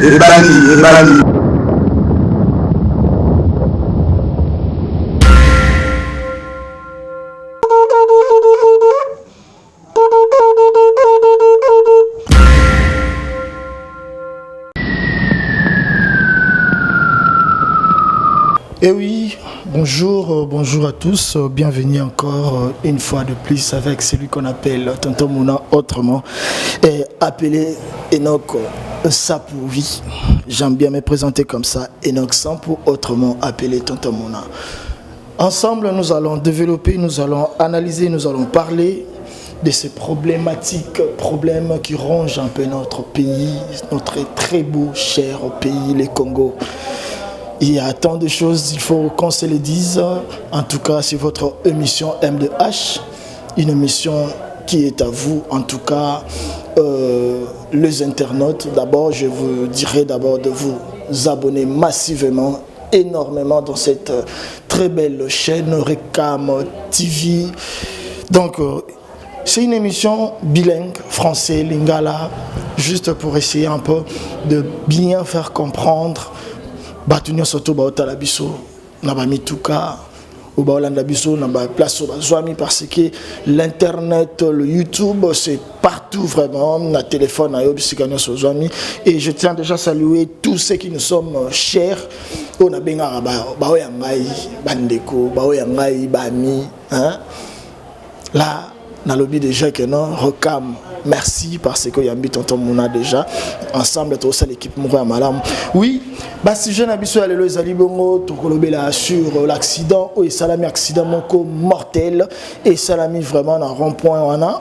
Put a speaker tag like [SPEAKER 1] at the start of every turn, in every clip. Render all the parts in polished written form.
[SPEAKER 1] ebali.
[SPEAKER 2] Et oui, bonjour à tous, bienvenue encore une fois de plus avec celui qu'on appelle Tonton Mouna, autrement et appelé Enoch Sapouvi. J'aime bien me présenter comme ça, Enoch Sampou, autrement appelé Tonton Mouna. Ensemble, nous allons développer, nous allons analyser, nous allons parler de ces problématiques, problèmes qui rongent un peu notre pays, notre très beau, cher pays, le Congo. Il y a tant de choses, il faut qu'on se les dise. En tout cas, c'est votre émission M2H, une émission qui est à vous, en tout cas, les internautes. D'abord, je vous dirais d'abord de vous abonner massivement, énormément dans cette très belle chaîne Recam TV. Donc, c'est une émission bilingue, français, lingala, juste pour essayer un peu de bien faire comprendre Batunia soto ba otala biso na ba mituka ou ba olanda biso na ba place ba zwami parce que l'internet, le YouTube, c'est partout vraiment, na téléphone na yo bisikanya so zwami. Et je tiens déjà à saluer tous ceux qui nous sommes chers. On a benga ba oyangai bandeko, ba oyangai bami, hein. Là na lobby déjà que non Recam. Merci parce que Yambi Tonton Mouna déjà ensemble tous l'équipe Moura Malam. Oui, bah si je n'habite pas les Zalibongo, tout là sur l'accident ou salami accident mortel et salami vraiment un rond-point on a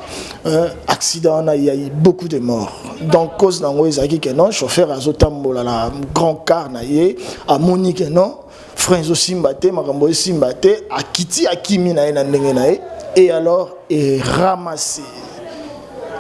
[SPEAKER 2] accident il y a eu beaucoup de morts. Donc cause dans Ezaki que non chauffeur azotambo la grand car na yé à Monique non Frenzo Simbate Makambo Simbate à Kiti Akimi na na ndenge na et alors est ramassé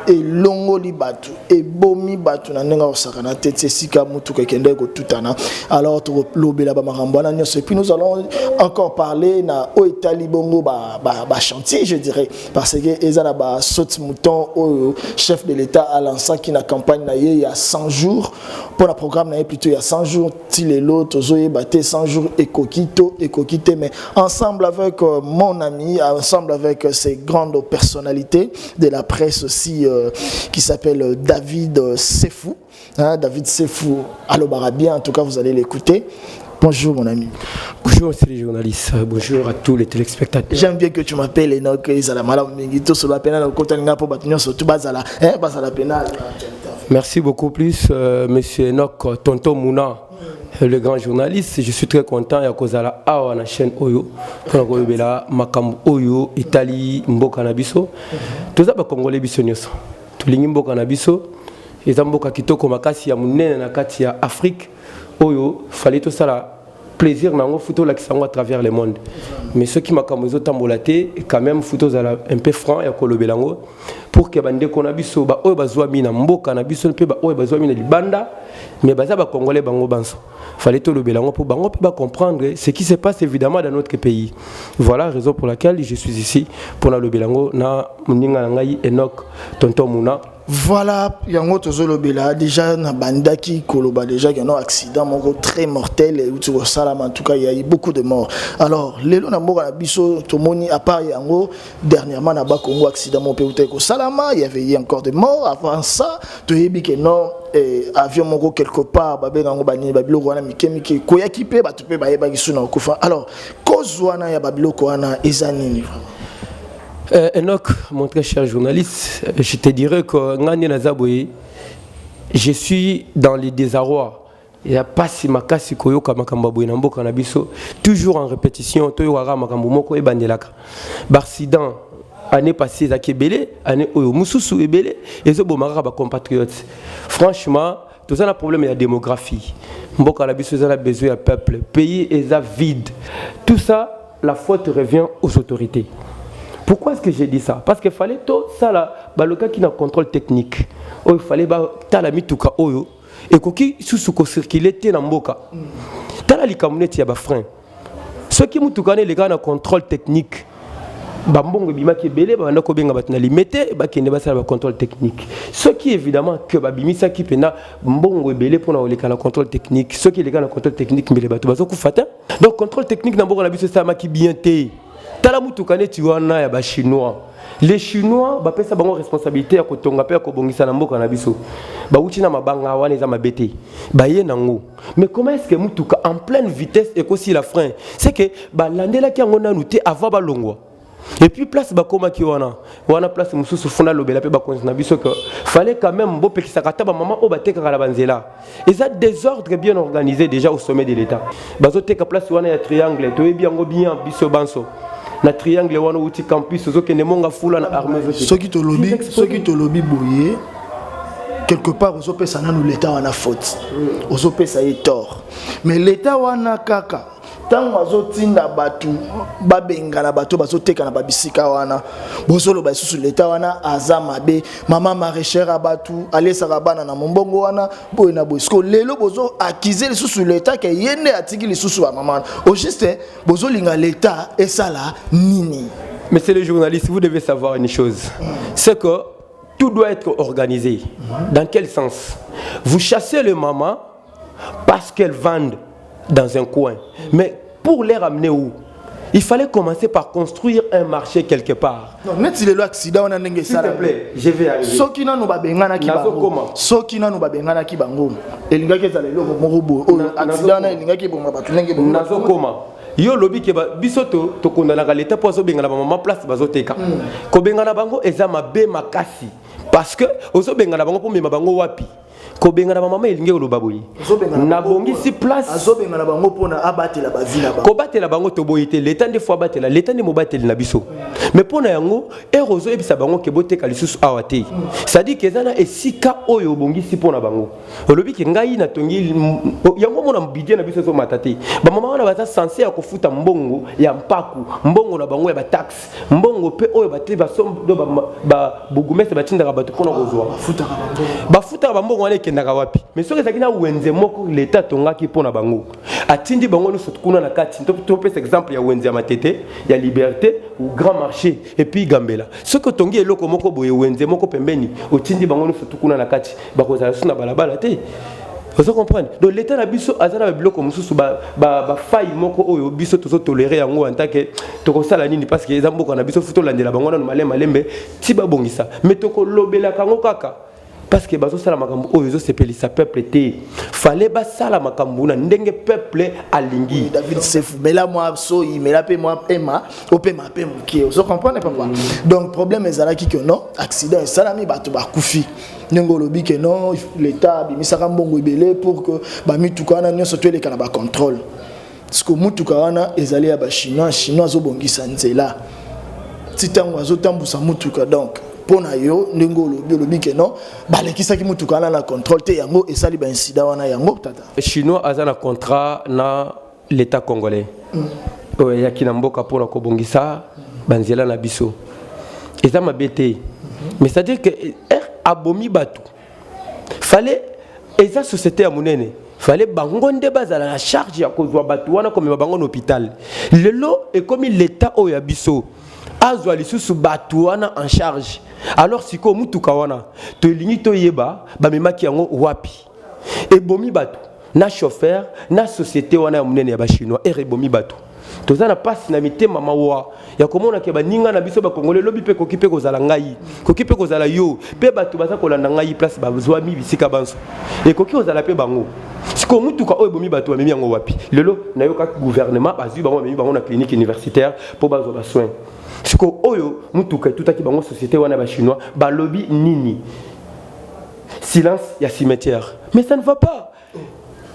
[SPEAKER 2] et longoli batu et bomi batu na nenga osakana tete sika mutu kekende ko tutana alors to lobela ba marambana nyose. Puis nous allons encore parler na o etali bongo ba chantier je dirais parce que ezana ba saute mouton au chef de l'état à lancer qui na campagne na il y a 100 jours pour la programme na plutôt il y a 100 jours til l'autre zoé baté 100 jours et coquito mais ensemble avec mon ami ensemble avec ces grandes personnalités de la presse aussi qui s'appelle David Sefou. Hein, David Sefou, allo Barabia, en tout cas vous allez l'écouter. Bonjour mon ami.
[SPEAKER 3] Bonjour les journalistes, bonjour à tous les téléspectateurs.
[SPEAKER 2] J'aime bien que tu m'appelles Enoch Izala Malam Mingito sur la pénale au côté de Ngapo Batignon sur tout Bazala, hein, Bazala pénale.
[SPEAKER 3] Merci beaucoup plus monsieur Enoch Tonton Mouna. Le grand journaliste, je suis très content à cause de la chaîne Oyo, pour la Makam Oyo, Italie, Mboka Nabiso. Tout ça, c'est Congolais Bissonios. Tout les Mboka Nabiso, et Zamboka Kitoko Makasi, Yamunen, Nakati, Afrique, Oyo, fallait tout ça là. Plaisir nango photo là qui s'envoie à travers le monde. Mais ceux qui m'a comme autres tambolaté quand même photos un peu franc et kolobelango pour que bande qu'on a biso ba o bazwa mina mboka na biso pe ba o bazwa mina libanda mais baza ba congolais bango banso. Fallait tout le belango pour bango peut pas comprendre ce qui se passe évidemment dans notre pays. Voilà la raison pour laquelle je suis ici pour le belango na muninga ngai Enoch Tonton Mouna.
[SPEAKER 2] Voilà, yango tozolobela déjà na bandaki koloba déjà qu'il y a un accident moko très mortel et tu salam en tout cas il y a eu beaucoup de morts. Alors lelo na mboka na biso tomoni à part yango dernièrement na ba Congo accident mon pays ko salama il y avait eu encore des morts avant ça to yebi que non avion moko quelque part ba benga ngo bani ba biloko wana mikemike ko yakipe ba tupe ba yeba kisuna okufa. Alors cause wana ya ba biloko wana ezanini vraiment.
[SPEAKER 3] Enoch, mon très cher journaliste, je te dirais que je suis dans les désarrois. Il n'y a pas si ma casse koyoka makambaboy nambo kanabiso toujours en répétition to yara makambo moko e bandelaka. Barcidan année passée za kebele, année oyo mususu ebele et zo bomara ba compatriotes. Franchement, tout ça un problème de la démographie. Mboka na biso za besoin de peuple, pays est vide. Tout ça la faute revient aux autorités. Pourquoi est-ce que j'ai dit ça? Parce qu'il fallait tout ça là, le cas qui n'a contrôle technique. Il fallait talami tuka oyo et koki susuko circuler te na mboka. Tala li kamuneti ya ba frein. Ceux qui mutukane les gars na contrôle technique. bambongo bimaki belé banda ko benga batuna limité ba kende ba sala contrôle technique ce qui évidemment que babimisa ki pena mbongo belé pour na oleka na contrôle technique ce qui leka na contrôle technique mbele bato bazo kufata donc contrôle technique na mbongo na biso ça maki bien té tala mutu kaneti wana ya ba chinois. Les Chinois ba pesa bango responsabilité ya kotonga pe ko bongisa na mboka na biso ba uti na mabanga wana eza mabete ba ye nango mais comment est-ce que mutuka en pleine vitesse et aussi la frein c'est que ba landela ki ngona nuté avant ba longwa et puis place ba koma ki wana place mususu funa lobela pe ba konzina biso que fallait quand même bo pekisa kata ba maman o ba teka kala banzela ils ont désordre bien organisé déjà au sommet de l'état bazo teka place wana ya triangle to ebi yango bien biso banso na triangle wana uti campus ozokende monga fula na armée
[SPEAKER 2] ceux qui te lobby boyer quelque part ozopesa nanu l'état wana faute ozopesa ye tort mais l'état wana kaka tango azotinda batu babengana bato bazoteka na babisika wana bozoloba isusu l'état wana aza mabe mama maraîchère batu alesaka bana na mombongo wana boye na boye sko lelo bozo accuser lisusu l'état ke yende atiki lisusu ba mama au juste bozolinga l'état esala nini.
[SPEAKER 3] Monsieur le journaliste, vous devez savoir une chose, c'est que tout doit être organisé. Dans quel sens? Vous chassez les mamans parce qu'elles vendent dans un coin. Mais pour les ramener où? Il fallait commencer par construire un marché quelque part.
[SPEAKER 2] Non, net si le accident on a n'engagé ça.
[SPEAKER 3] S'il te plaît, je vais arriver.
[SPEAKER 2] Ce qui n'a nous pas bengana qui bango. Ce qui n'a nous pas bengana qui bango. Et l'inga qui zale lo morobo. Accident na l'inga qui bomba batu n'engagé bomba.
[SPEAKER 3] Nazo koma. Yo lobby ke ba bisoto to kondana ka l'état pozo bengana ba maman place bazoteka. Ko bengana bango eza mabe makasi. Parce que ozo bengana bango pour mema bango wapi. Ko bengana ba maman elinge lo baboyi. Na bongi si place.
[SPEAKER 2] Azo bengana bango pona abatela ba vila ba.
[SPEAKER 3] Ko batela bango to boyité l'état des fois batela l'état ne mo batela na biso. Mais pona yango erozo ebisa bango ke boteka lisusu awate. Ça dit que zana esika oyo bongi si pona bango. Olobi ke ngai na tongi yango mona mbidie na biso so matate. Ba maman wana baza censé ya kofuta mbongo ya mpaku, mbongo na bango ya ba taxe, mbongo pe oyo bate ba sombo ba bugumese batindaka bato pona kozwa. Bafuta ba mbongo wana kendaka wapi? Mais soki ezaki na wenze moko l'état tongaki pona bango. Atindi bango no sotukuna na kati. To pesa exemple ya wenze ya matete, ya liberté ou grand marché et puis Gambela. Ce que tongi eloko moko boye wenze moko pembeni, otindi bango no sotukuna na kati. Bakozala suna balabala te. Vous comprenez? Donc l'état na biso azana ba biloko mususu ba faille moko oyo biso tozo tolérer yango en tant que toko sala nini parce que ezambo na biso futo landela bango na malembe ti ba bongisa. Mais toko lobela kango kaka. Parce que bazo sala makambo oyo zo sepelisa peuple te. Fallait ba sala makambo na ndenge peuple alingi.
[SPEAKER 2] David Sefou mais là moi soyi mais là pe moi pema o pema pe mukie. Vous comprenez papa? Donc problème ezala ki que non accident salami bato ba kufi. Ngolobi que non l'état bimisaka mbongo ibele pour que ba mituka wana nyonso to eleka na ba contrôle. Parce que mutuka wana ezali ya ba chinois zo bongisa nzela. Titango azotambusa mutuka donc pona yo ngolobi que non balekisa ki mutuka wana na contrôle te yango esali ba incident wana yango tata.
[SPEAKER 3] Chinois azana contrat na l'état congolais. Ya kinamboka pona ko bongisa banzela na biso. Eza mabete. Mais ça dire que abomi batu fallait eza société ya munene fallait bangonde bazala la charge ya kozwa batu wana comme bango hôpital lelo et comme l'état o ya biso azwa lisusu batu wana en charge alors siko mutuka wana to lingi to yeba ba memaki yango wapi et bomi batu na chauffeur na société wana ya munene ya ba chinois et bomi batu tozana passe na mitema mawa ya komona ke baninga na biso ba congolais lobi pe kokipe kozala ngai kokipe kozala yo pe batu baza kolanda ngai place bazwa mi bisika banso et koki kozala pe bango siko mutuka oyo bomi batu amemi yango wapi lelo na yo ka gouvernement bazwi bango amemi bango na clinique universitaire pour bazwa ba soins siko oyo mutuka tutaki bango société wana ba chinois ba lobby nini silence ya cimetière mais ça ne va pas.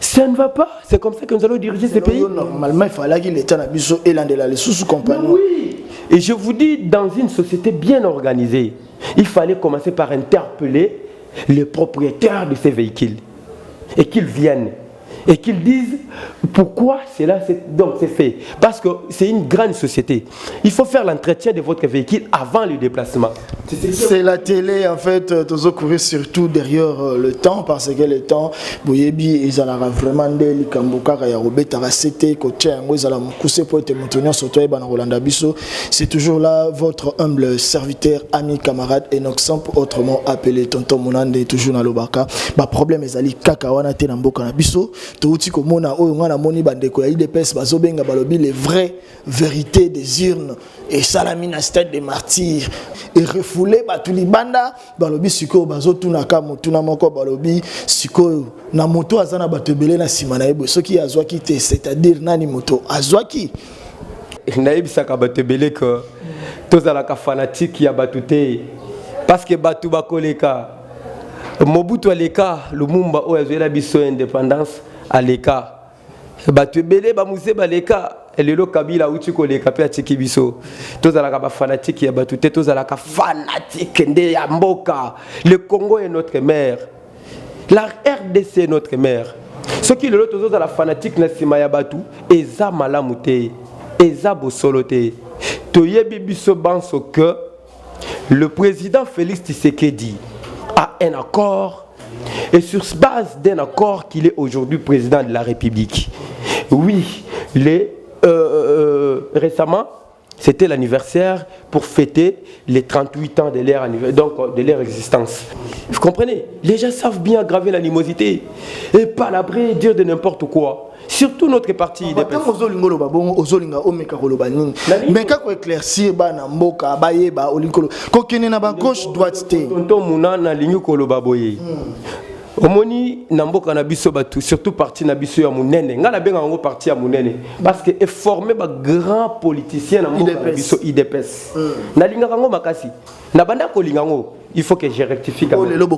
[SPEAKER 3] Ça ne va pas. C'est comme ça que nous allons diriger ces pays.
[SPEAKER 2] Normalement, il fallait que l'État n'abuse et l'andela les sous-compagnies.
[SPEAKER 3] Oui. Et je vous dis, dans une société bien organisée, il fallait commencer par interpeller les propriétaires de ces véhicules et qu'ils viennent. et qu'ils disent pourquoi cela c'est fait. Parce que c'est une grande société. Il faut faire l'entretien de votre véhicule avant le déplacement.
[SPEAKER 2] C'est la télé en fait, toujours courir surtout derrière le temps, parce que le temps, Boyebi, ils ont vraiment des Likamboka, Robert Aracete, Kotian, ils ont coussé pour te maintenir sur toi, Rolanda Bisso. C'est toujours là votre humble serviteur, ami, camarade, Enoch Samp, autrement appelé Tonton Mounande, toujours dans le Baka. Ma problème est ali Kakawana Tenamboka Bisso, Touti Komona, Oyongana Moni Bandeko, IDPS, Bazobenga Balobi, les vraies vérités des urnes, et Salamina Stade des martyrs, et refoulé Batuli Banda, Balobi Siko, Bazo Tunaka, Motuna Moko Balobi, Siko, na moto Azana Batebele na Simanaebo, ce qui a Zwaki, c'est-à-dire Nani Moto, Azwaki.
[SPEAKER 3] Naïb Saka Batebele que tous à la fanatique qui a battuté, parce que Batu Bakoleka, Mobutu Aleka, Lumumba, Oyazuela Bisso indépendance, Aleka, Batebele, Bamuse Baleka. Et le Kabila où tu connais Kapia Tiki Biso, tous à la fanatique qui a battu, tous à la fanatique de Yamboka. Le Congo est notre mère, la RDC est notre mère. Ce qui est l'autre, tous à la fanatique Nassima Yabatu, Eza Malamute, Eza Bosolote. Toyebi Biso Banso que le président Félix Tshisekedi a un accord, et sur base d'un accord qu'il est aujourd'hui président de la République. Oui, récemment, c'était l'anniversaire pour fêter les 38 ans de leur existence. Vous comprenez? Les gens savent bien aggraver l'animosité et palabrer, dire de n'importe quoi. Surtout notre parti.
[SPEAKER 2] Mais quand on éclaircit, gauche, droite,
[SPEAKER 3] Omoni Namboka na biso batu surtout parti na biso ya munene ngala benga ngo parti ya munene parce que est formé ba grand politicien na mboka na biso IDPS na linga ngo makasi na banda ko linga ngo il faut que je rectifie quand même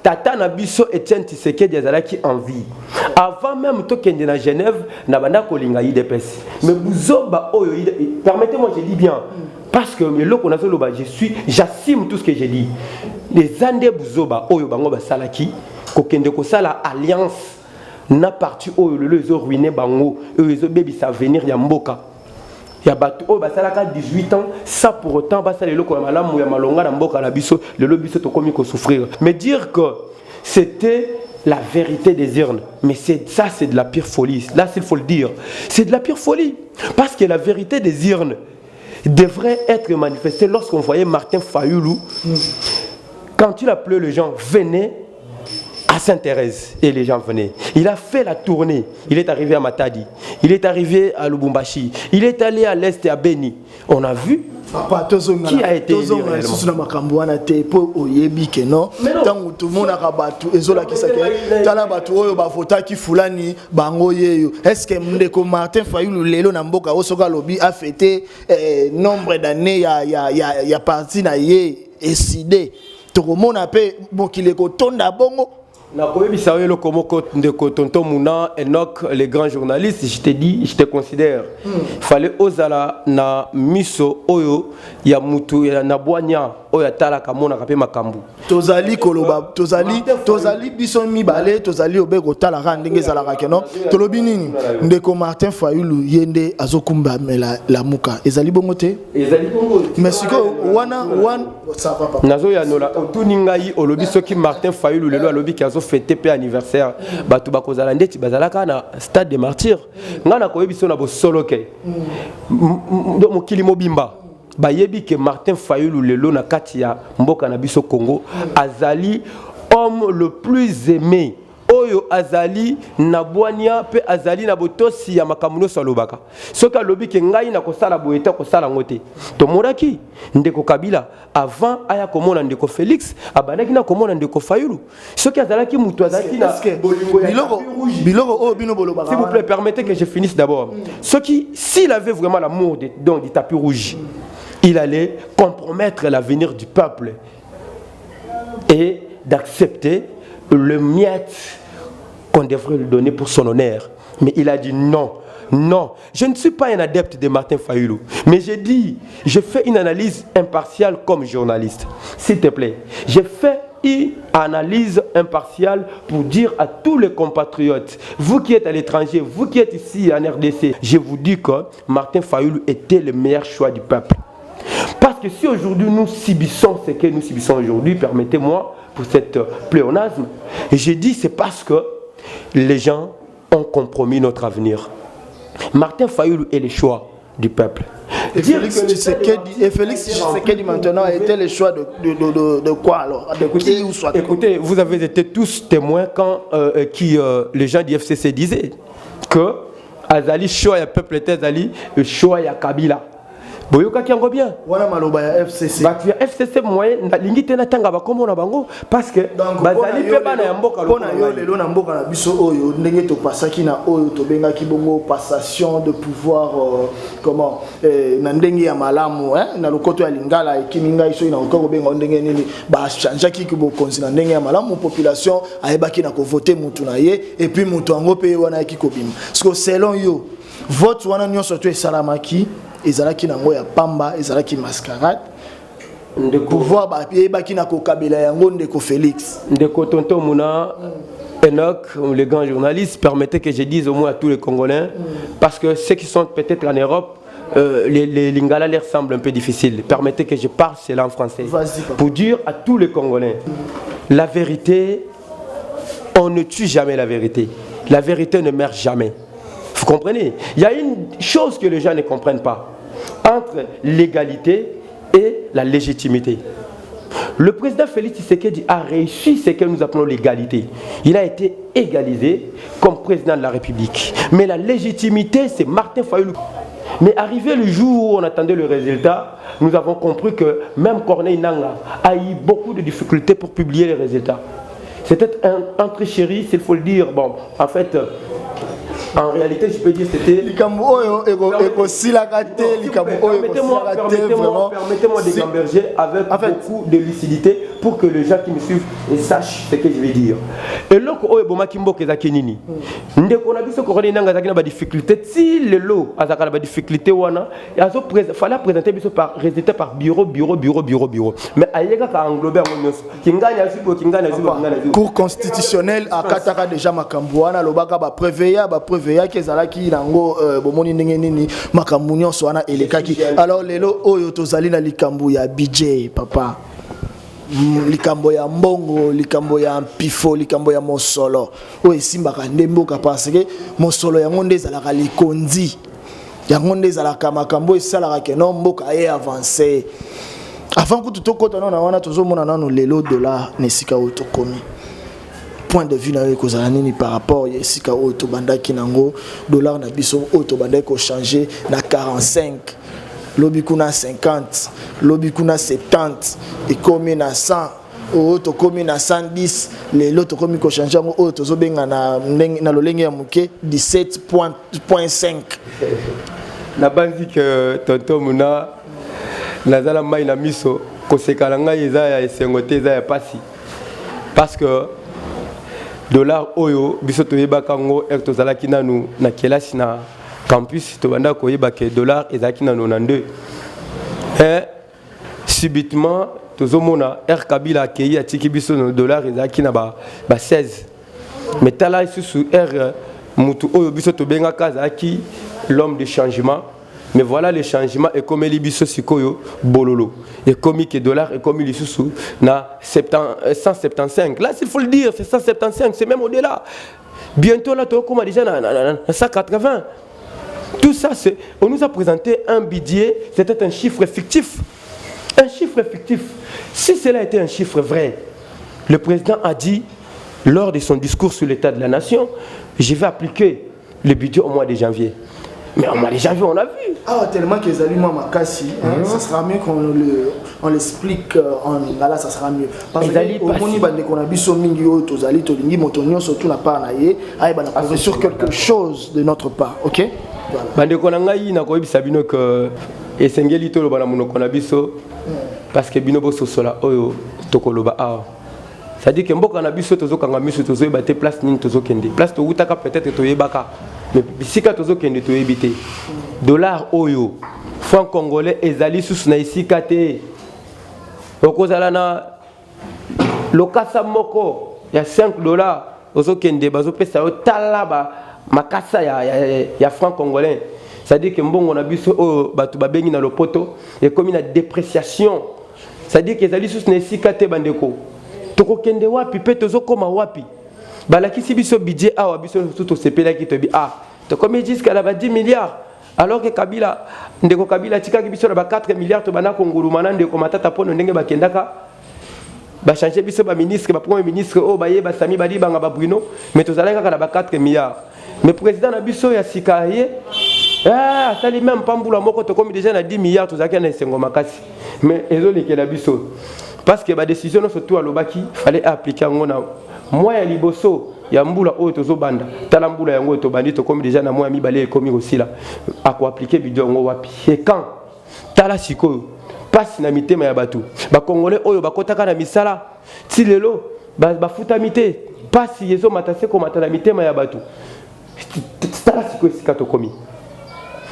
[SPEAKER 3] tata na biso Etienne Tshisekedi azalaki en vie avant même to kende na Genève na banda ko linga IDPS mais buzoba oyo permettez-moi je dis bien parce que j'assume tout ce que j'ai dit. Les Andé Bouzoba, Oyo Bango Basalaki, Kokende Kosala Alliance, n'a parti Oyo le ruiné Bango, Oyo Baby sa venir Yamboka. Yabatu Oyo Basalaka 18 ans, ça pour autant, Basale le Koyamalam ou Yamalonga Namboka Nabiso, le lobby se commis qu'au souffrir. Mais dire que c'était la vérité des urnes, mais ça c'est de la pire folie. Là, il faut le dire. C'est de la pire folie. Parce que la vérité des urnes devrait être manifesté lorsqu'on voyait Martin Fayoulou, quand il appelait les gens, venez à Sainte-Thérèse, et les gens venaient. Il a fait la tournée, il est arrivé à Matadi, il est arrivé à Lubumbashi, il est allé à l'Est et à Beni. On a vu qui a été élu réellement.
[SPEAKER 2] Est-ce que Martin Fayoulou Lelo Namboka Osoka Lobby a fêté nombre d'années, il y a parti na yé décidé tout le monde a fait bon qu'il est content d'abongo.
[SPEAKER 3] Tonton Mouna, Enoch, les grands journalistes, je t'ai dit, je te considère. Il fallait osala na miso oyo ya mutu ya na boanya oyo tala kamona kapé makambu.
[SPEAKER 2] Tozali koloba, tozali bison mi balé, tozali obego tala randenge zala rakeno. Tolobi nini? Ndeko Martin Fayoulou yende azokumba mela la muka. Ezali bongote?
[SPEAKER 3] Ezali bongote.
[SPEAKER 2] Mais siko wana ça va pas.
[SPEAKER 3] Nazo ya nola otuningai olobi soki Martin Fayoulou lelo alobi ki azo fêter pe anniversaire batu bakozala ndeti bazalaka na stade des martyrs ngana koyebiso na bo solo ke mokili mobimba bayebi ke Martin Fayoulou lelo na kati ya mboka na biso Congo azali homme le plus aimé oyo azali na bwania pe azali na botosi ya makamuno salobaka soka lobi ke ngai na kosala boeta kosala ngote to moraki ndeko Kabila avant aya komona ndeko Félix abandaki na komona ndeko Fayoulou soki azalaki mutu azalaki na biloko o bino bolobaka s'il vous plaît permettez que je finisse d'abord soki s'il avait vraiment l'amour du tapis rouge il allait compromettre l'avenir du peuple et d'accepter le miette qu'on devrait lui donner pour son honneur. Mais il a dit non, non. Je ne suis pas un adepte de Martin Fayoulou. Mais j'ai dit, je fais une analyse impartiale comme journaliste. S'il te plaît, j'ai fait une analyse impartiale pour dire à tous les compatriotes, vous qui êtes à l'étranger, vous qui êtes ici en RDC, je vous dis que Martin Fayoulou était le meilleur choix du peuple. Parce que si aujourd'hui nous subissons ce que nous subissons aujourd'hui, permettez-moi pour cette pléonasme, et j'ai dit c'est parce que les gens ont compromis notre avenir. Martin Fayoulou est le choix du peuple.
[SPEAKER 2] Et Félix Tshisekedi maintenant était le choix de quoi alors?
[SPEAKER 3] Écoutez, vous avez été tous témoins quand les gens du FCC disaient que Azali choix ya peuple était Azali le choix ya Kabila. Boyoka qui en bien.
[SPEAKER 2] Voilà maloba ya FCC.
[SPEAKER 3] Bah tu as FCC moyen na lingi tena tanga ba komo na bango parce que bazali pe bana ya mboka
[SPEAKER 2] lo. Pona yo lelo na mboka na biso oyo ndenge to pasaki na oyo to benga ki bongo passation de pouvoir comment na ndenge ya malamu na lokoto ya lingala ekiminga iso ina okoko benga ndenge nini ba changer ki bo konzi na ndenge ya malamu population ayebaki na ko voter mutu na ye et puis mutu ango pe wana ki kobima. Parce que selon yo vote wana nyonso to esalamaki ezalaki nango ya pamba ezalaki mascarade de pouvoir ba baki na kokabela yango ndeko Félix
[SPEAKER 3] ndeko tonton Mouna Enoch, le grand journaliste, permettez que je dise au moins à tous les Congolais parce que ceux qui sont peut-être en Europe les lingala leur semblent un peu difficile. Permettez que je parle cela en français pour dire à tous les Congolais la vérité, on ne tue jamais la vérité. La vérité ne meurt jamais. Vous comprenez? Il y a une chose que les gens ne comprennent pas entre l'égalité et la légitimité. Le président Félix Tshisekedi a réussi ce que nous appelons l'égalité. Il a été égalisé comme président de la République. Mais la légitimité, c'est Martin Fayoulou. Mais arrivé le jour où on attendait le résultat, nous avons compris que même Corneille Nangaa a eu beaucoup de difficultés pour publier les résultats. C'était un tricherie, s'il faut le dire. Bon, en fait, en réalité, je peux dire que c'était...
[SPEAKER 2] Permettez-moi
[SPEAKER 3] de gamberger avec beaucoup de lucidité pour que les gens qui me suivent sachent ce que je vais dire. Et là, il difficulté. Si le lot a des difficultés, il fallait présenter par résultat par bureau. Mais il y a englobé
[SPEAKER 2] cour constitutionnelle à Katara déjà Makambouana, Lobaka préveilla kezalaki nango bomoni ndenge nini makambu nyonso wana elekaki. Alors lelo oyo tozali na likambo ya BJ papa, likambo ya mbongo, likambo ya mpifo, likambo ya mosolo oyo esimbaka nde mboka parce que mosolo yango nde ezalaka likondi yango nde ezalaka makambo esalaka ke no mboka e avancer. Avant que tout tokota na wana tozomona nano lelo dollar nesika oyo tokomi point de vue par rapport à Sika Oto Bandaki Nango, dollar na biso Oto Bandeko changé na 45, lobikuna 50, lobikuna 70, et comme na 100, Oto comme na 110, les loto comme ko changer Oto zobenga na lolenge ya muke 17.5.
[SPEAKER 3] Na banzi que tonton Mouna nazala mai na miso ko sekalanga eza ya esengote eza ya pasi parce que dollar oyo biso toyeba kango tozalaki nanu na kelasi na campus tobanda koyeba ke dollar ezalaki nanu na 2 et subitement tozomona Kabila akei atiki biso no dollar ezalaki na ba 16 mais tala sous mutu oyo biso tobenga kazaki l'homme de changement. Mais voilà le changement et comme les biso sikoyo bololo et comme que dollar et comme les sous na 175. Là s'il faut le dire c'est 175, c'est même au-delà. Bientôt là tu comme déjà na 180. Tout ça c'est on nous a présenté un budget, c'était un chiffre fictif. Un chiffre fictif. Si cela était un chiffre vrai, le président a dit lors de son discours sur l'état de la nation, je vais appliquer le budget au mois de janvier. Mais on m'a déjà vu, on a vu.
[SPEAKER 2] Ah, tellement que les aliments makasi, ça sera mieux qu'on l'explique en lingala, ça sera mieux. Parce que au moni bande qu'on a biso mingi o tozali to lingi motonyo surtout na part na ye, ay bana poser sur quelque chose de notre part, OK?
[SPEAKER 3] Voilà. Bande qu'on a ngai na ko yebisa bino que esengeli to lo bana monoko na biso parce que bino bo sosola oyo tokoloba a. Ça dit que mboka na biso tozokanga miso tozoyeba te place nini tozokende. Place to utaka peut-être toyebaka. Mais si tu as évité, dollar oyo, franc congolais, ezali sous na ici kate. Okozala na le kasa moko il y a 5 dollars ozo kende bazo pesa yo talaba makasa ya franc congolais. C'est-à-dire que mbongo na biso o batu babengi na lopoto et comme une dépréciation. C'est-à-dire que ezali sous nesika te bandeko. Toko kende wapi pe tozo koma wapi. Balaki biso budget awa biso tout sepela ki tobi to comme jusqu'à la 10 milliards alors que Kabila ndeko Kabila tika ki biso na ba 4 milliards to bana kongulumana ndeko matata pono ndenge bakendaka ba changer biso ba ministre ba premier ministre o baye ba Sami Badi banga ba Bruno mais tozalaka na ba 4 milliards mais président na biso ya sikaye sali même pambula moko to comme déjà na 10 milliards tozalaka na sengo makasi mais ezoleke la biso parce que ba décision surtout à Lobaki fallait appliquer ngona moi ya liboso ya mbula oyo tozobanda tala mbula yango to bandi to comme déjà na moi mibale komi aussi là à quoi appliquer bidongo wapi et quand tala siko passe na mitema ya batu ba congolais oyo bakotaka na misala ti lelo ba futa mité passe yezo matase ko matala mitema ya batu tala siko sika to komi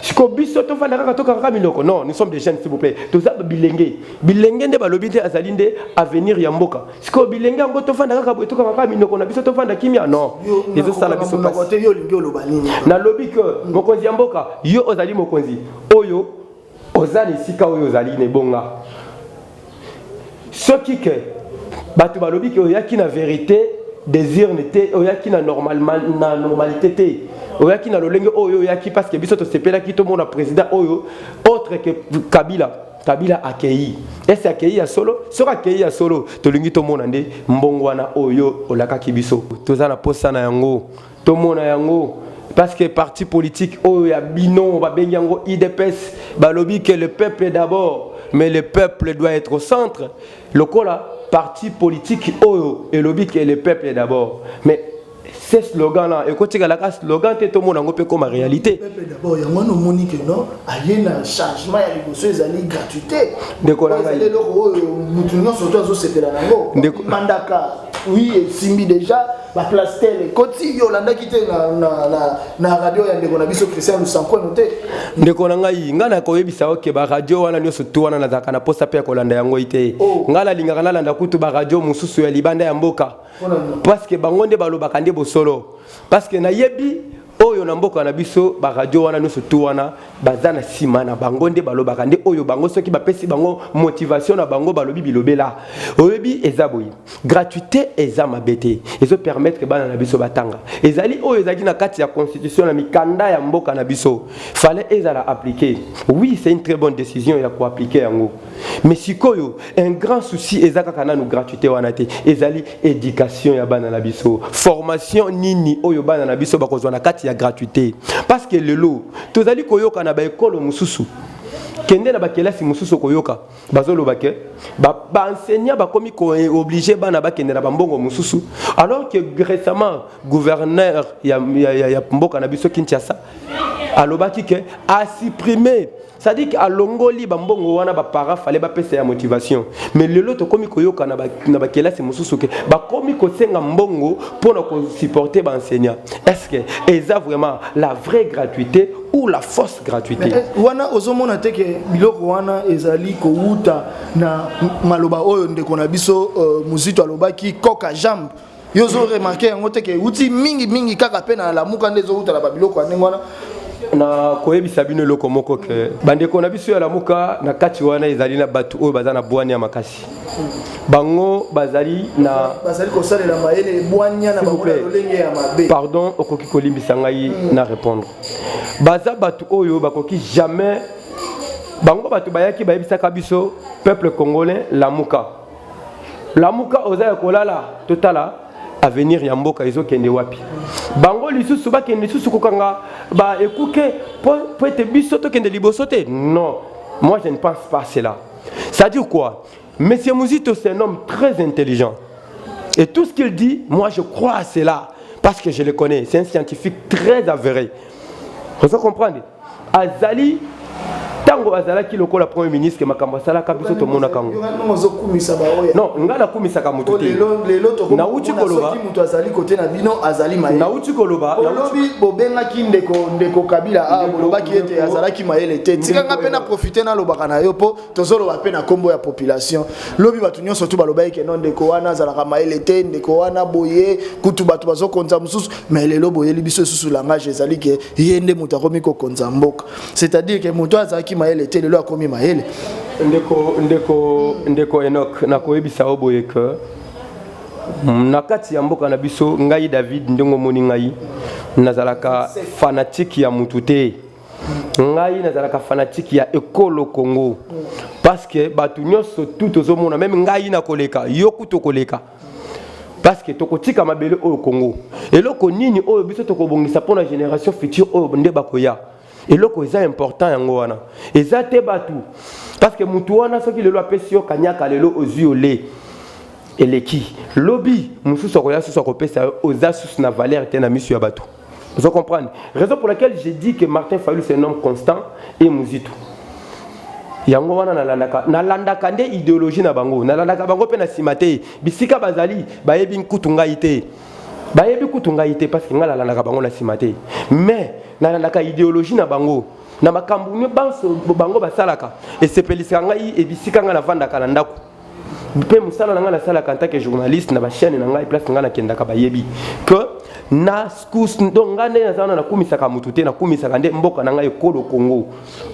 [SPEAKER 3] siko biso to fanda kaka to kaka miloko non nous sommes des jeunes s'il vous plaît to za bilenge nde balobi te azalinde avenir ya mboka siko bilenge ngo to fanda kaka to kaka miloko na biso to fanda kimia non ezo sala biso passe
[SPEAKER 2] yo lingi olobanini
[SPEAKER 3] na lobi que mokonzi ya mboka yo ozali mokonzi oyo ozali sika oyo ozali ne bonga soki ke batu balobi que oyaki na vérité désir n'était oyaki na normalité te oyaki na lolenge oyo oyaki parce que biso to sepela ki to mona président oyo autre que Kabila accueilli est accueilli à solo sera accueilli à solo to lingi to mona nde mbongwana oyo olaka ki biso tozana posa na yango to mona yango parce que parti politique oyo ya bino ba benyango IDPS balobi que le peuple est d'abord mais le peuple doit être au centre lokola parti politique oyo et lobby que le peuple est d'abord mais ces slogans là et quand tu as la slogan tu tout le monde en peut comme réalité
[SPEAKER 2] le peuple d'abord il y a moi monique non il y a un changement il y a des choses à gratuité
[SPEAKER 3] de quoi là
[SPEAKER 2] les locaux mutuno surtout c'était là nango mandaka oui simbi déjà la place télé koti yolanda kité na radio ya ndeko na biso Christian Lusanko noté
[SPEAKER 3] ndeko na ngai ngana ko yebisa oke ba radio wana nyoso tu wana nazaka na posa pe ko landa yango ite ngala lingaka na landa kutu ba radio mususu ya libanda ya mboka parce que bango nde balobaka nde bosolo parce que na yebi oyo na mboka na biso ba radio wana nyoso tu wana bazana sima na bango nde balobaka nde oyo bango soki bapesi bango motivation na bango balobi bilobela oyebi ezaboyi gratuité eza mabete ezo permettre que bana na biso batanga ezali oyo ezaki na kati ya constitution na mikanda ya mboka na biso fallait ezala appliquer oui c'est une très bonne décision ya ko appliquer yango mais sikoyo un grand souci ezaka kana no gratuité wana te ezali éducation ya bana na biso formation nini oyo bana na biso bakozwa na kati ya gratuité parce que lelo tozali koyoka na ba école mususu kende na ba kelasi mususu koyoka bazolo bake ba enseignant ba komi ko obligé bana ba kende na ba mbongo mususu alors que récemment gouverneur ya mboka na biso Kinshasa alobaki ke a supprimer ça dit qu'à longoli bambongo wana ba para fallait ba pesa ya motivation mais lelo to komi koyoka na ba kelasi mususu ke ba komi ko senga mbongo pour ko supporter ba enseignant est-ce que eza vraiment la vraie gratuité ou la fausse gratuité
[SPEAKER 2] wana ozomona te ke biloko wana ezali ko uta na maloba oyo ndeko na biso muzito alobaki koka jambe yozo remarquer yango te ke uti mingi kaka pe na la muka ndezo uta na babiloko wana
[SPEAKER 3] na koyebisa bino eloko moko ke bandeko na biso ya lamuka na kati wana ezali na batu oyo baza na bwanya makasi bango bazali
[SPEAKER 2] kosalela mayele bwanya na bango lolenge ya mabe
[SPEAKER 3] pardon okoki kolimbisa ngai na répondre baza batu oyo bakoki jamais bango batu bayaki bayebisaka biso peuple congolais lamuka oza kolala totala avenir ya mboka ezokende wapi bango lisusu bakende lisusu kokanga ba ekuke po ete biso tokende liboso te non moi je ne pense pas cela ça dit quoi monsieur Muzito c'est un homme très intelligent et tout ce qu'il dit moi je crois à cela parce que je le connais c'est un scientifique très avéré vous comprenez azali tango azalaki lokola premier ministre makambo asala ka biso to mona kango non ngala kumisa ka mutu te na uti koloba
[SPEAKER 2] mutu azali côté na bino azali maye
[SPEAKER 3] na uti koloba
[SPEAKER 2] lobi bobenga ki ndeko Kabila boloba ki ete azalaki mayele te tikanga pe na profiter na lobaka na yo po tozolo ba pe na kombo ya population lobi batu nyonso tu baloba ke non ndeko wana azalaka mayele te ndeko wana boye kutu batu bazo konza mususu mais lelo boye libiso susu langage ezali ke yende mutu akomi ko konza mboka c'est-à-dire que mutu azalaki mayele te lelo akomi mayele ndeko Enoch na koyebisa oboye ke nakati ya mboka na biso ngai David ndongo moni ngai nazalaka fanatique ya mutu te ngai nazalaka fanatique ya ekolo Congo parce que batu nyonso tout ozomona même ngai na koleka yoku to koleka parce que tokotika mabele au Congo eloko nini oyo biso tokobongisa pour la génération future oyo nde bakoya eloko eza important yango wana eza te batu parce que mutu wana soki lelo apesi yo kanyaka lelo ozwi ole eleki lobby mususu akoya susu akopesa oza susu na valeur te na misu ya batu. Vous comprenez? Raison pour laquelle j'ai dit que Martin Fayulu c'est un homme constant et Muzitu. Yango wana nalandaka nde idéologie na bango nalandaka bango pe na simate bisika bazali bayebi nkutunga ite bayebi kutunga ite parce que ngala nalandaka bango na simate mais nalandaka idéologie na bango na makambu nyo bango basalaka et sepelisaka ngai e bisika ngala vandaka na ndako pe musala na ngala salaka en tant que journaliste na ba chaîne na ngai place ngala kendaka bayebi que na skus ndongane na zana na kumisaka mutute na kumisaka nde mboka na ngai ekolo Congo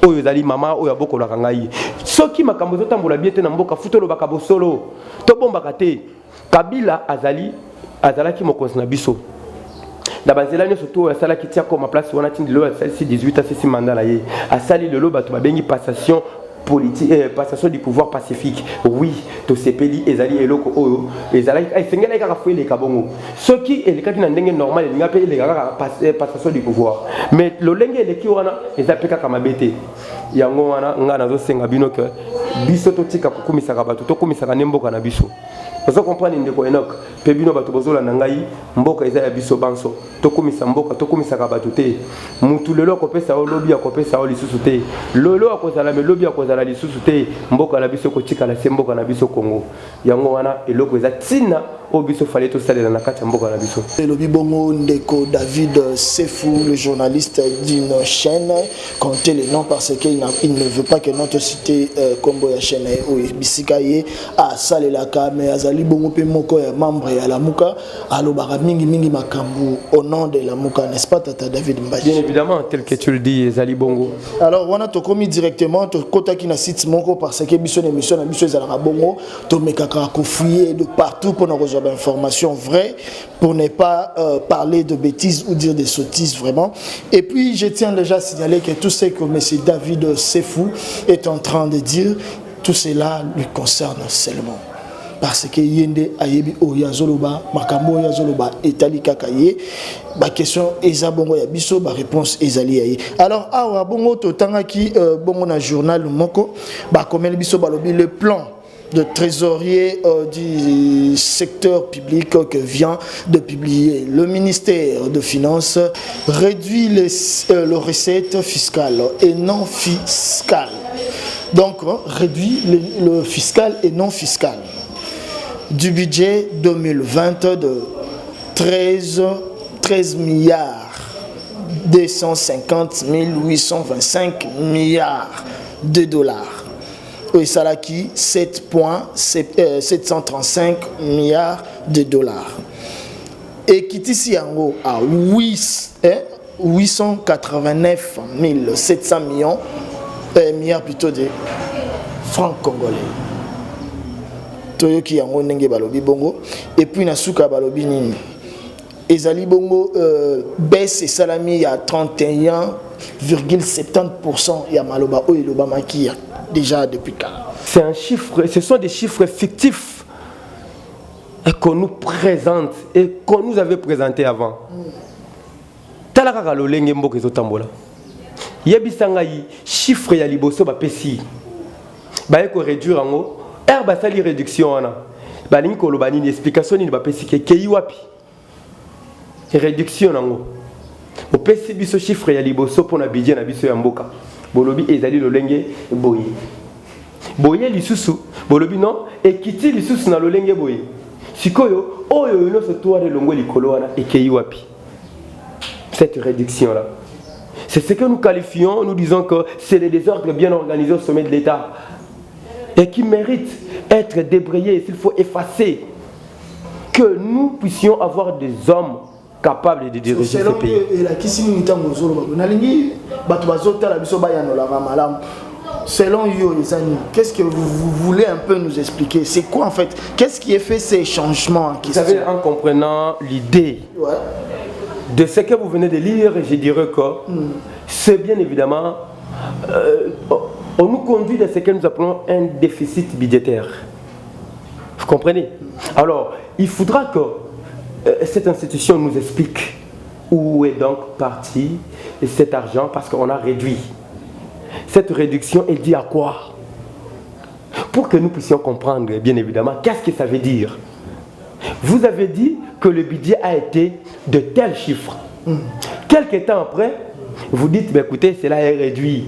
[SPEAKER 2] oyo zali mama oyo abokola ngai soki makambo zotambola biete na mboka futolo bakabosolo to bombaka te Kabila azalaki mokonzi na biso na banzela nyo surtout asalaki tia ko ma place wana tindi lo asali 18 asisi mandat la ye asali lelo bato babengi passation politique passation du pouvoir pacifique oui to sepeli ezali eloko oyo ezali sengela ka fuele ka bongo soki elikati na ndenge normal elinga pe elikaka passation du pouvoir mais lolenge eleki wana ezapeka kama bete yango wana ngana zo senga bino ke biso to tika kukumisa ka bato to kumisaka nemboka na biso. Vous comprenez ndeko Enoch pe bino bato bozola na ngai mboka eza ya biso banso to kumisa mboka to kumisa ka bato te mutu lelo ko pesa o lobby akopesa o lisusu te lolo akozala me lobby akozala lisusu te mboka na biso ko tika la semboka na biso Congo yango wana eloko eza tina o biso fallait to salela na kati mboka na biso. Lobby bongo ndeko David Sefou, le journaliste d'une chaîne, comptez les noms parce qu'il ne veut pas que notre cité combo ya chaîne ou bisikaye a salelaka mais azali bongo pe moko ya membre ya la muka alobaka mingi makambu au nom de la muka, n'est-ce pas tata David Mbaji?
[SPEAKER 3] Bien évidemment tel que tu le dis ezali bongo.
[SPEAKER 2] Alors on a to commis directement to kotaki na site moko parce que biso émission na biso ezalaka bongo to mekaka ko fouiller de partout pour nous avoir informations vraies pour ne pas parler de bêtises ou dire des sottises vraiment. Et puis je tiens déjà à signaler que tout ce que M. David Sefou est en train de dire, tout cela lui concerne seulement. Parce que yende ayebi oyazoloba makambo oyazoloba etali kakaye ba question eza bongo ya biso ba réponse ezali yaye. Alors awa bongo to tangaki bongo na journal moko ba komeli biso balobi le plan de trésorier du secteur public que vient de publier le ministère de Finances réduit les recettes fiscales et non fiscales. Donc réduit le fiscal et non fiscal du budget 2020 de 13 milliards 250 825 milliards de dollars. Et Salaki 7,735 milliards de dollars. Et Kitisi Yango à 889 700 milliards plutôt de francs congolais. Toyoki Yango Nenge Balobi Bongo. Et puis Nasuka Balobi Nini. Ezali Bongo baisse et salami à 31,70% ya Maloba O et Lobama qui déjà depuis quand.
[SPEAKER 3] C'est un chiffre, ce sont des chiffres fictifs qu'on nous présente et qu'on nous avait présenté avant. Talaka lolenge mboka ezotambola. Yebisanga yi chiffre ya liboso ba pesi. Ba eko réduire ngo herba sali réduction wana. Ba lingi ko lobani ni explication ni ba pesi ke yi wapi. Réduction ngo. Au pesi biso chiffre ya liboso pour na budget na biso ya mboka. bolobi ezali lolenge boye. Boye lisusu bolobi non ekiti lisusu na lolenge boye. Sikoyo oyo no se toa de longo likolo wana ekei wapi. Cette réduction là. C'est ce que nous qualifions, nous disons que c'est le désordre bien organisé au sommet de l'État et qui mérite être débrayé, s'il faut effacer, que nous puissions avoir des hommes capables de diriger ce pays.
[SPEAKER 2] Selon Yo, qu'est-ce que vous voulez un peu nous expliquer? C'est quoi en fait? Qu'est-ce qui a fait ces changements?
[SPEAKER 3] Vous savez, en comprenant l'idée de ce que vous venez de lire, je dirais que c'est bien évidemment, on nous conduit dans ce que nous appelons un déficit budgétaire. Vous comprenez? Alors, il faudra que cette institution nous explique où est donc parti cet argent parce qu'on a réduit. Cette réduction est due à quoi? Pour que nous puissions comprendre, bien évidemment, qu'est-ce que ça veut dire? Vous avez dit que le budget a été de tels chiffres. Quelque temps après, vous dites, ben écoutez, cela est réduit.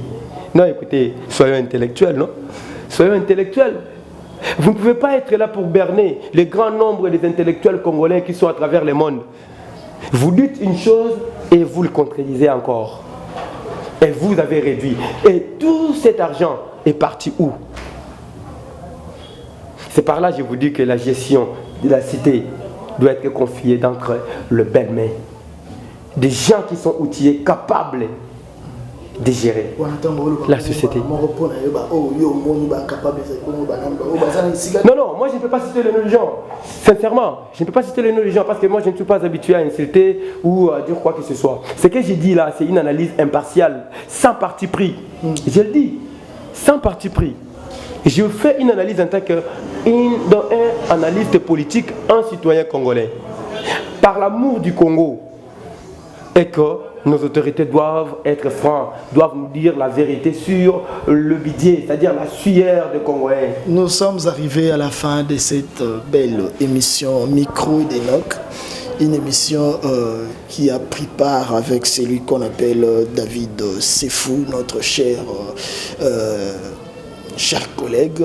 [SPEAKER 3] Non, écoutez, soyons intellectuels, non? Soyons intellectuels. Vous ne pouvez pas être là pour berner le grand nombre des intellectuels congolais qui sont à travers le monde. Vous dites une chose et vous le contredisez encore. Et vous avez réduit. Et tout cet argent est parti où? C'est par là que je vous dis que la gestion de la cité doit être confiée d'entre le belles mains. Des gens qui sont outillés, capables de gérer la société. Non, non, moi je ne peux pas citer les noms des gens. Sincèrement, je ne peux pas citer les noms des gens parce que moi je ne suis pas habitué à insulter ou à dire quoi que ce soit. Ce que j'ai dit là, c'est une analyse impartiale, sans parti pris. Je le dis, sans parti pris. Je fais une analyse en tant qu'un analyste politique, un citoyen congolais. Par l'amour du Congo, et que nos autorités doivent être francs, doivent nous dire la vérité sur le budget, c'est-à-dire la sueur des Congolais.
[SPEAKER 2] Nous sommes arrivés à la fin de cette belle émission Micro d'Enoch, une émission qui a pris part avec celui qu'on appelle David Sefou, notre cher collègue.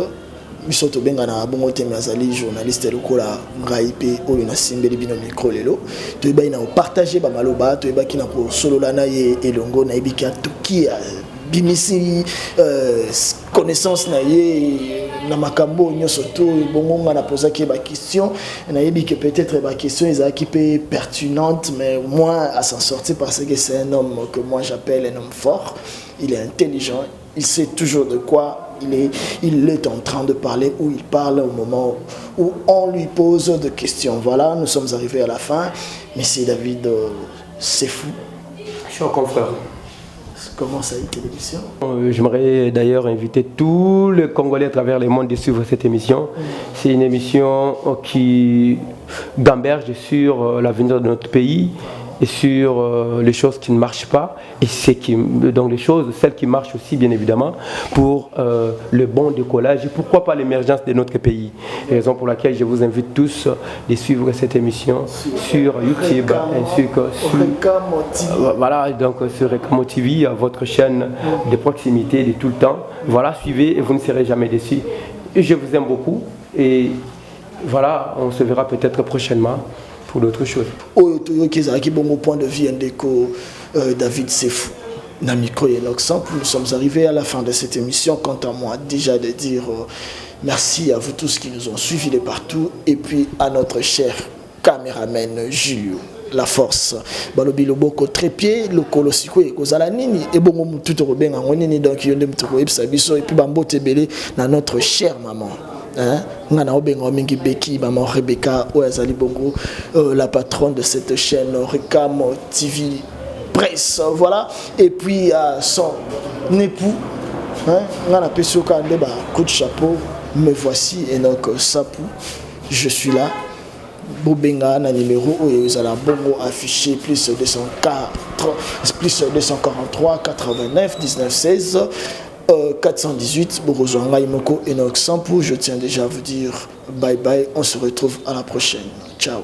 [SPEAKER 2] Bisoto benga na bongo temi azali journaliste lokola ngai pe oyo na simbeli bino micro lelo to eba ina partager ba maloba to eba kina ko solola na ye elongo na ebiki atuki bimisi connaissance na ye na makambo nyoso to bongo na poser ki ba question na ebiki peut-être ba question ezaki pe pertinente mais moi à s'en sortir parce que c'est un homme que moi j'appelle un homme fort, il est intelligent, il sait toujours de quoi il est en train de parler ou il parle au moment où on lui pose des questions. Voilà, nous sommes arrivés à la fin. Monsieur David Sefou.
[SPEAKER 3] Cher confrère.
[SPEAKER 2] Comment ça a été l'émission?
[SPEAKER 3] J'aimerais d'ailleurs inviter tous les Congolais à travers le monde de suivre cette émission. C'est une émission qui gamberge sur l'avenir de notre pays et sur les choses qui ne marchent pas et donc les choses, celles qui marchent aussi bien évidemment pour le bon décollage et pourquoi pas l'émergence de notre pays. Raison pour laquelle je vous invite tous de suivre cette émission sur YouTube ainsi que sur voilà, donc sur Rekamo TV, votre chaîne de proximité de tout le temps. Voilà, suivez et vous ne serez jamais déçus. Et je vous aime beaucoup et voilà, on se verra peut-être prochainement pour d'autres choses.
[SPEAKER 2] Bon point de vue Ndeko David Sefou na micro Enoch Sample. Nous sommes arrivés à la fin de cette émission. Quant à moi, déjà de dire merci à vous tous qui nous ont suivis de partout et puis à notre cher caméraman Julio La Force balobi loboko trépied le kolosiko et kozala nini et bongo mutu to benga ngonini donc yonde mutu ko ebisa biso et puis bambote belé na notre chère maman. Ngana obenga mingi beki maman Rebecca Oazali Bongo, la patronne de cette chaîne Rekamo TV Presse, voilà. Et puis son époux, ngana pesoka ndeba coup de chapeau, me voici Enoch Sapou, je suis là. Bobenga na numéro Oazala Bongo affiché plus 204 plus 243 89 19 16 418 Borozanga Imoko Enoch Sampu. Je tiens déjà à vous dire bye bye, on se retrouve à la prochaine. Ciao.